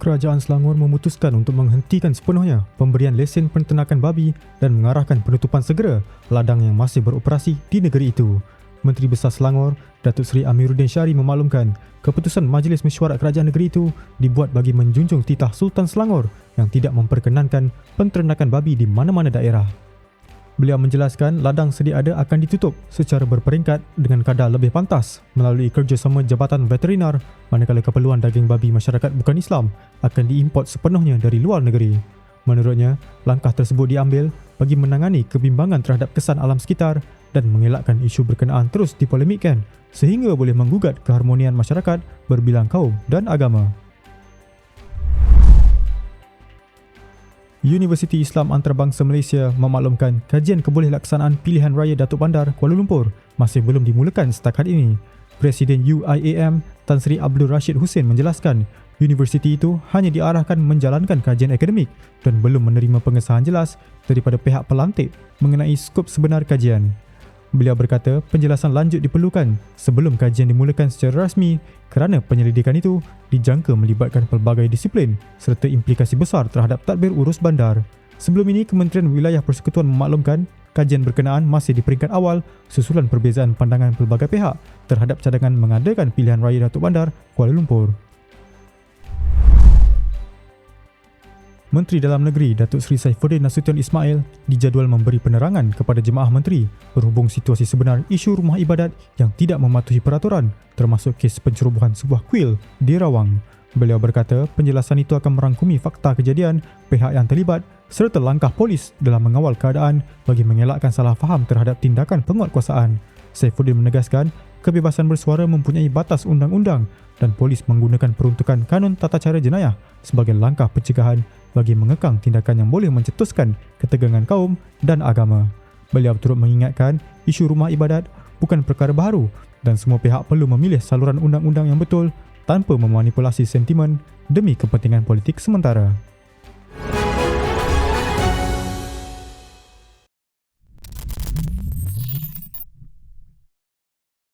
Kerajaan Selangor memutuskan untuk menghentikan sepenuhnya pemberian lesen penternakan babi dan mengarahkan penutupan segera ladang yang masih beroperasi di negeri itu. Menteri Besar Selangor, Datuk Seri Amiruddin Syari memaklumkan keputusan Majlis Mesyuarat Kerajaan Negeri itu dibuat bagi menjunjung titah Sultan Selangor yang tidak memperkenankan penternakan babi di mana-mana daerah. Beliau menjelaskan ladang sedia ada akan ditutup secara berperingkat dengan kadar lebih pantas melalui kerjasama Jabatan Veterinar, manakala keperluan daging babi masyarakat bukan Islam akan diimport sepenuhnya dari luar negeri. Menurutnya, langkah tersebut diambil bagi menangani kebimbangan terhadap kesan alam sekitar dan mengelakkan isu berkenaan terus dipolemikkan sehingga boleh menggugat keharmonian masyarakat berbilang kaum dan agama. Universiti Islam Antarabangsa Malaysia memaklumkan kajian kebolehkelaksanaan pilihan raya Datuk Bandar Kuala Lumpur masih belum dimulakan setakat ini. Presiden UIAM Tan Sri Abdul Rashid Hussein menjelaskan universiti itu hanya diarahkan menjalankan kajian akademik dan belum menerima pengesahan jelas daripada pihak pelantik mengenai skop sebenar kajian. Beliau berkata penjelasan lanjut diperlukan sebelum kajian dimulakan secara rasmi kerana penyelidikan itu dijangka melibatkan pelbagai disiplin serta implikasi besar terhadap tadbir urus bandar. Sebelum ini, Kementerian Wilayah Persekutuan memaklumkan kajian berkenaan masih di peringkat awal susulan perbezaan pandangan pelbagai pihak terhadap cadangan mengadakan pilihan raya Datuk Bandar Kuala Lumpur. Menteri Dalam Negeri Datuk Seri Saifuddin Nasution Ismail dijadual memberi penerangan kepada jemaah menteri berhubung situasi sebenar isu rumah ibadat yang tidak mematuhi peraturan termasuk kes pencerobohan sebuah kuil di Rawang. Beliau berkata penjelasan itu akan merangkumi fakta kejadian, pihak yang terlibat serta langkah polis dalam mengawal keadaan bagi mengelakkan salah faham terhadap tindakan penguatkuasaan. Saifuddin menegaskan kebebasan bersuara mempunyai batas undang-undang dan polis menggunakan peruntukan Kanun Tata Cara Jenayah sebagai langkah pencegahan bagi mengekang tindakan yang boleh mencetuskan ketegangan kaum dan agama. Beliau turut mengingatkan isu rumah ibadat bukan perkara baru dan semua pihak perlu memilih saluran undang-undang yang betul tanpa memanipulasi sentimen demi kepentingan politik sementara.